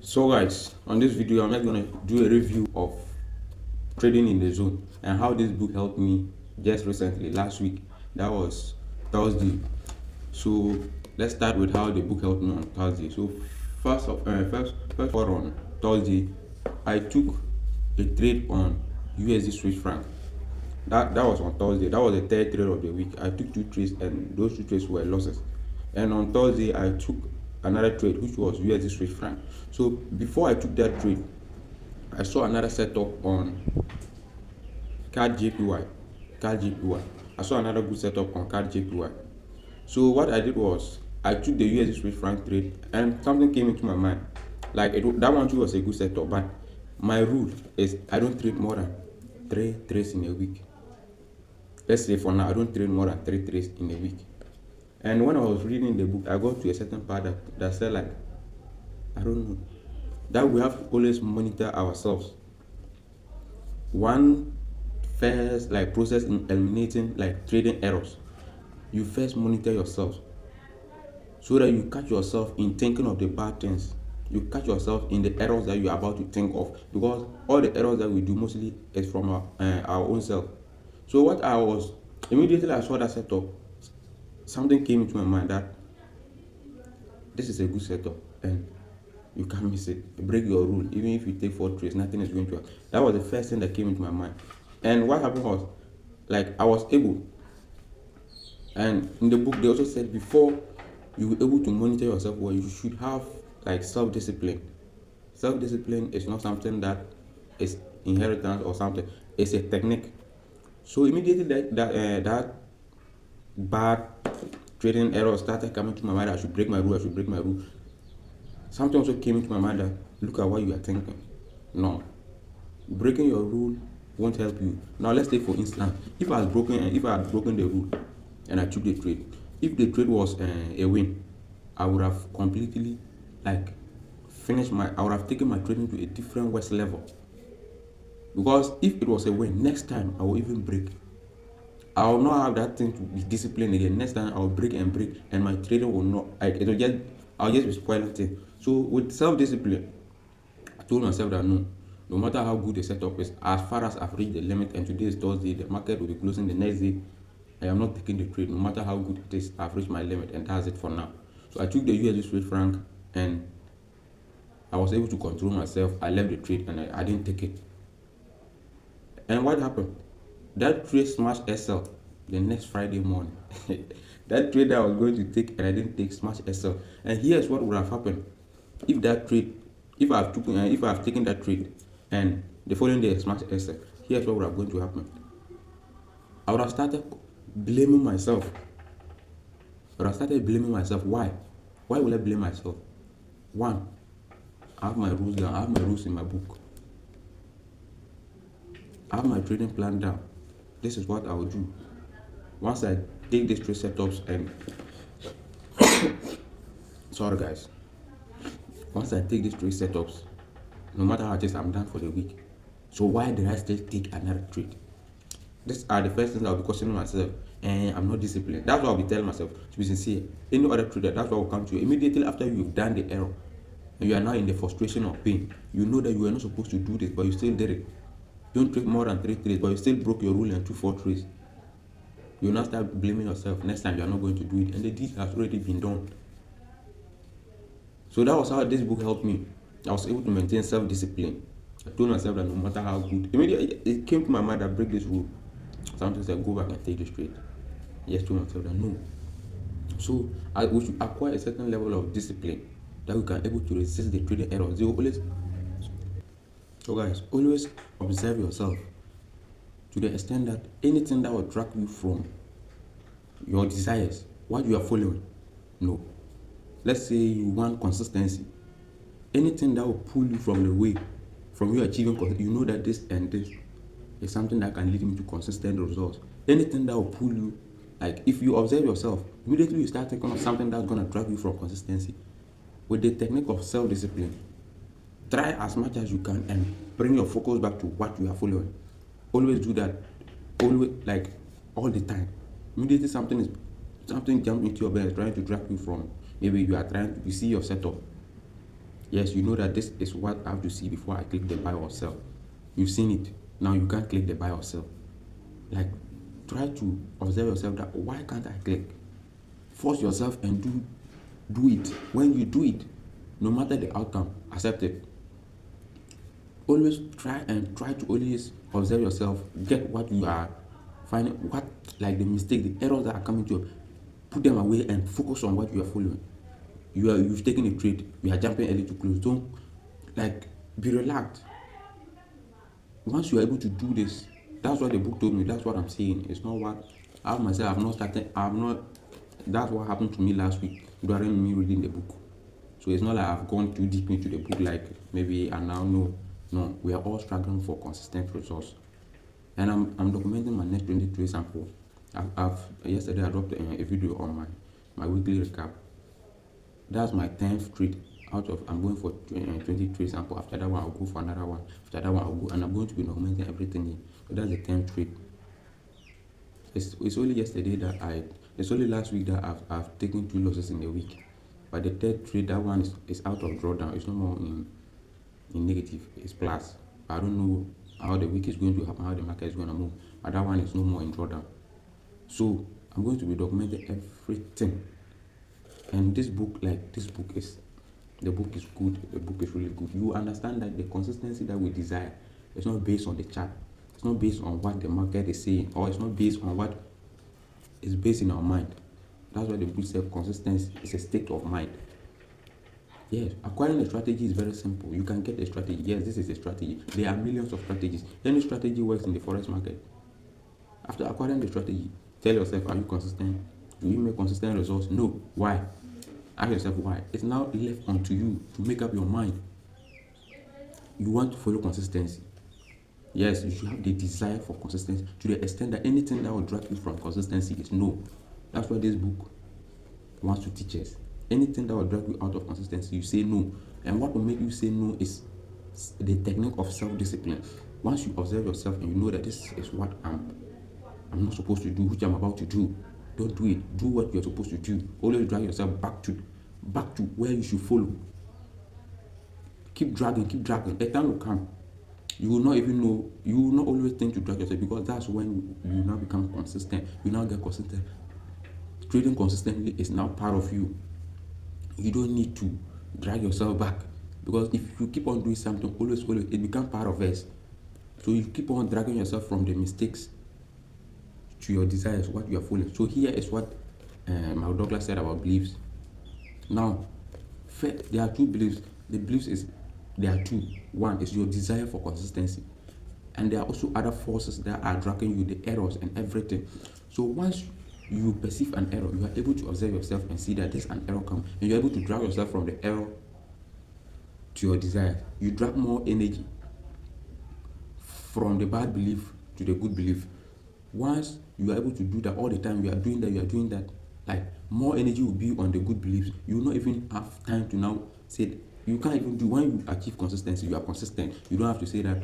So guys, on this video I'm just gonna do a review of trading in the zone and how this book helped me just recently last week. That was Thursday. So let's start with how the book helped me on Thursday. So first for on Thursday, I took a trade on USD Swiss franc. That was on Thursday. That was the third trade of the week. I took two trades and those two trades were losses. And on Thursday I took another trade which was USD Swiss franc. So before I took that trade, I saw another setup on card JPY. Card JPY. I saw another good setup on card JPY. So what I did was I took the USD Swiss franc trade and something came into my mind. That one too was a good setup, but my rule is I don't trade more than 3 trades in a week. Let's say for now I don't trade more than 3 trades in a week. And when I was reading the book, I got to a certain part that said I don't know, that we have to always monitor ourselves. One first process in eliminating trading errors. You first monitor yourself so that you catch yourself in thinking of the bad things. You catch yourself in the errors that you're about to think of, because all the errors that we do mostly is from our own self. So what I was immediately I saw that setup, something came into my mind that this is a good setup and you can't miss it. Break your rule. Even if you take 4 trades, nothing is going to happen. That was the first thing that came into my mind. And what happened was, I was able, and in the book they also said before you were able to monitor yourself well, you should have self-discipline. Self-discipline is not something that is inheritance or something. It's a technique. So immediately that bad trading error started coming to my mind. I should break my rule. Something also came into my mind that look at what you are thinking. No, breaking your rule won't help you. Now let's take for instance, if I had broken the rule and I took the trade, if the trade was a win, I would have completely I would have taken my trading to a different worse level. Because if it was a win, next time I will even break. I will not have that thing to be disciplined again. Next time I will break, and my trading will not I'll just be spoiling things. So with self-discipline, I told myself that no matter how good the setup is, as far as I've reached the limit and today is Thursday, the market will be closing the next day, I am not taking the trade. No matter how good it is, I've reached my limit and that's it for now. So I took the USD Swiss franc and I was able to control myself. I left the trade and I didn't take it. And what happened? That trade smashed SL the next Friday morning. That trade that I was going to take and I didn't take smashed SL. And here's what would have happened if I've taken that trade and the following day smashed SL. Here's what would have going to happen. I would have started blaming myself. Why? Why will I blame myself? One, I have my rules down. I have my rules in my book. I have my trading plan down. This is what I will do. Once I take these 3 setups and sorry guys. Once I take these 3 setups, no matter how it is, I'm done for the week. So why did I still take another trade? These are the first things I'll be questioning myself, and I'm not disciplined. That's what I'll be telling myself, to be sincere. Any other trader, that's what will come to you immediately after you've done the error and you are now in the frustration of pain. You know that you were not supposed to do this, but you still did it. You don't trade more than 3 trades, but you still broke your rule and took 4 trades. You will now start blaming yourself. Next time you are not going to do it, and the deed has already been done. So that was how this book helped me. I was able to maintain self-discipline. I told myself that no matter how good, immediately it came to my mind that break this rule. Sometimes I go back and take this trade. Yes, told myself that no. So we should acquire a certain level of discipline that we can able to resist the trading errors. So guys, always observe yourself to the extent that anything that will track you from your desires, what you are following, no. Let's say you want consistency. Anything that will pull you from the way, from you achieving, you know that this and this is something that can lead me to consistent results. Anything that will pull you, if you observe yourself, immediately you start thinking of something that's going to drag you from consistency. With the technique of self-discipline, try as much as you can and bring your focus back to what you are following. Always do that. Always, all the time. Immediately something jumps into your brain trying to drag you from. Maybe you see your setup. Yes, you know that this is what I have to see before I click the buy or sell. You've seen it. Now you can't click the buy or sell. Like, try to observe yourself that why can't I click? Force yourself and do it. When you do it, no matter the outcome, accept it. Always try to always observe yourself, get what you are finding, what like the mistake, the errors that are coming to you, put them away and focus on what you are following. You've taken a trade, you are jumping early to close. Don't like be relaxed. Once you are able to do this, that's what the book told me. That's what I'm saying. It's not what I myself have not started. I've not. That's what happened to me last week during me reading the book. So it's not like I've gone too deep into the book, like maybe I now know. No, we are all struggling for consistent results. And I'm documenting my next 23 sample. I've yesterday I dropped a video on my weekly recap. That's my 10th trade out of, I'm going for 23 sample. After that one I'll go for another one. After that one I'll go, and I'm going to be documenting everything in. So that's the 10th trade. It's only yesterday that it's only last week that I've taken 2 losses in a week. But the third trade, that one is out of drawdown. It's no more in negative, it's plus. I don't know how the week is going to happen, how the market is going to move, but that one is no more in drawdown. So I'm going to be documenting everything. And this book is the book is good. The book is really good. You understand that the consistency that we desire is not based on the chart. It's not based on what the market is saying, or it's not based on what is based in our mind. That's why the book says consistency is a state of mind. Yes, acquiring a strategy is very simple. You can get a strategy. Yes, this is a strategy. There are millions of strategies. Any strategy works in the forex market. After acquiring the strategy, tell yourself, are you consistent? Do you make consistent results? No. Why? Ask yourself why. It's now left onto you to make up your mind. You want to follow consistency. Yes, you should have the desire for consistency to the extent that anything that will drag you from consistency is no. That's what this book wants to teach us. Anything that will drag you out of consistency, you say no. And what will make you say no is the technique of self-discipline. Once you observe yourself and you know that this is what I'm not supposed to do, which I'm about to do, don't do it. Do what you're supposed to do. Always drag yourself back to where you should follow. Keep dragging. A time will come. You will not even know. You will not always think to drag yourself, because that's when you now become consistent. You now get consistent. Trading consistently is now part of you. You don't need to drag yourself back, because if you keep on doing something always it becomes part of us. So you keep on dragging yourself from the mistakes to your desires, what you are following. So here is what Mal Douglas said about beliefs. Now, there are 2 beliefs. The beliefs there are 2. One is your desire for consistency, and there are also other forces that are dragging you, the errors and everything. So once you perceive an error, you are able to observe yourself and see that there's an error come, and you're able to drag yourself from the error to your desire. You drag more energy from the bad belief to the good belief. Once you are able to do that all the time, you are doing that, like more energy will be on the good beliefs. You will not even have time to now say, you can't even do, when you achieve consistency, you are consistent. You don't have to say that,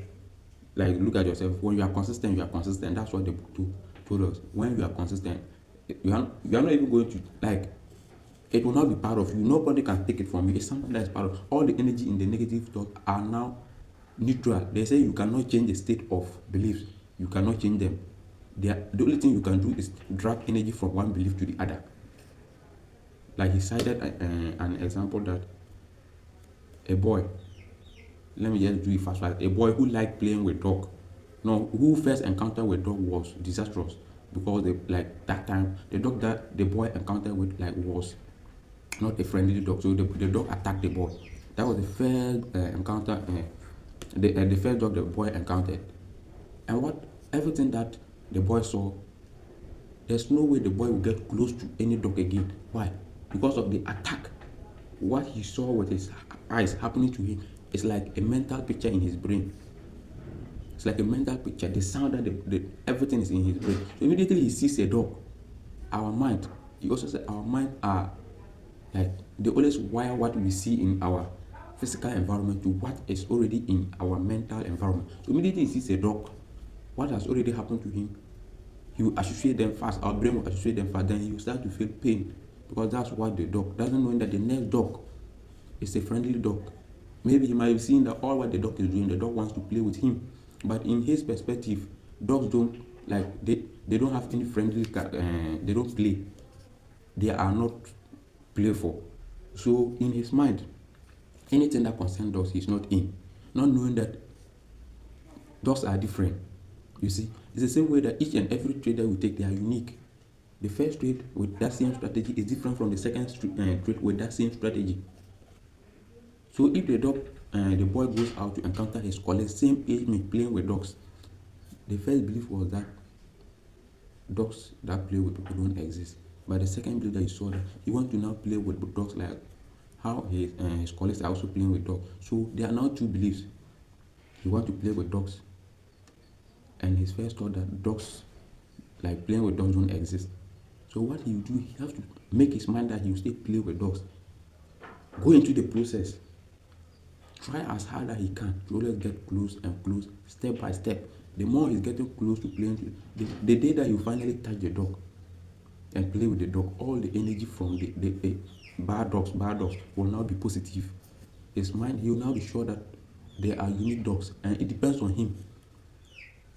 like, look at yourself. When you are consistent, you are consistent. That's what the book told us. When you are consistent, you are not even going to, like, it will not be part of you. Nobody can take it from you. It's something that is part of all the energy in the negative thought are now neutral. They say you cannot change the state of beliefs. You cannot change them. The only thing you can do is drag energy from one belief to the other. Like he cited an example that a boy, let me just do it fast. A boy who liked playing with dog. No, who first encounter with dog was disastrous, because that time the dog that the boy encountered with was not a friendly dog. So the dog attacked the boy. That was the first encounter, the first dog the boy encountered. And everything that the boy saw, there's no way the boy will get close to any dog again. Why? Because of the attack. What he saw with his eyes happening to him is like a mental picture in his brain. It's like a mental picture. The sound that everything is in his brain. So immediately he sees a dog. Our mind, he also said our mind are like, they always wire what we see in our physical environment to what is already in our mental environment. So immediately he sees a dog, what has already happened to him, he will associate them fast. Our brain will associate them fast. Then he will start to feel pain, because that's what the dog doesn't know, that the next dog is a friendly dog. Maybe he might be seeing that all what the dog is doing, the dog wants to play with him. But in his perspective, dogs don't like they don't have any friendly. They don't play. They are not playful. So in his mind, anything that concerns dogs, he's not in. Not knowing that dogs are different. You see, it's the same way that each and every trait that we take, they are unique. The first trait with that same strategy is different from the second trait with that same strategy. So if the boy goes out to encounter his colleagues, same age mate playing with dogs, the first belief was that dogs that play with people don't exist. But the second belief that he saw that he wants to now play with dogs like how his colleagues are also playing with dogs. So there are now two beliefs. He wants to play with dogs, and his first thought that dogs, like playing with dogs, don't exist. So what he will do, he has to make his mind that he will still play with dogs. Go into the process. Try as hard as he can to always get close and close, step by step. The more he's getting close to playing, the day that you finally touch the dog and play with the dog, all the energy from the bad dogs will now be positive. His mind, he will now be sure that there are unique dogs, and it depends on him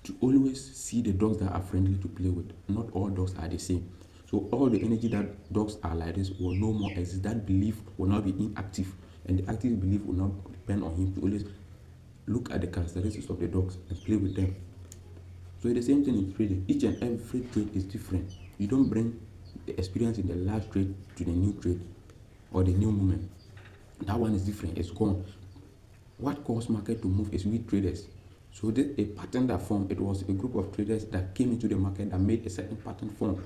to always see the dogs that are friendly to play with. Not all dogs are the same. So all the energy that dogs are like this will no more exist. That belief will now be inactive, and the active belief will now depend on him to always look at the characteristics of the dogs and play with them. So it's the same thing in trading. Each and every trade is different. You don't bring the experience in the last trade to the new trade or the new movement. That one is different. It's gone. What caused market to move is we traders. So this a pattern that formed. It was a group of traders that came into the market that made a certain pattern form.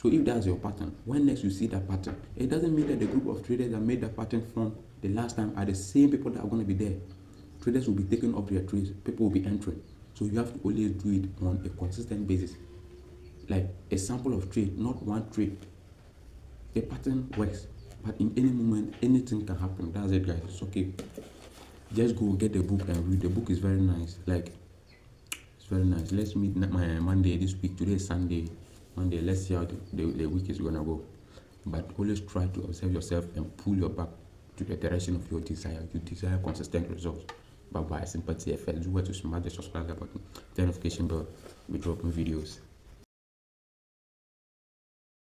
So if that's your pattern, when next you see that pattern, it doesn't mean that the group of traders that made that pattern form the last time are the same people that are going to be there. Traders will be taking up their trades. People will be entering. So you have to always do it on a consistent basis. Like a sample of trade, not one trade. A pattern works, but in any moment, anything can happen. That's it, guys. It's okay. Just go get the book and read. The book is very nice. Like, it's very nice. Let's meet my Monday this week. Today is Sunday. Monday, let's see how the week is gonna go. But always try to observe yourself and pull your back to the direction of your desire. You desire consistent results. Bye bye. Sympathy FL. Do what to smash the subscribe button, the notification bell. We drop new videos.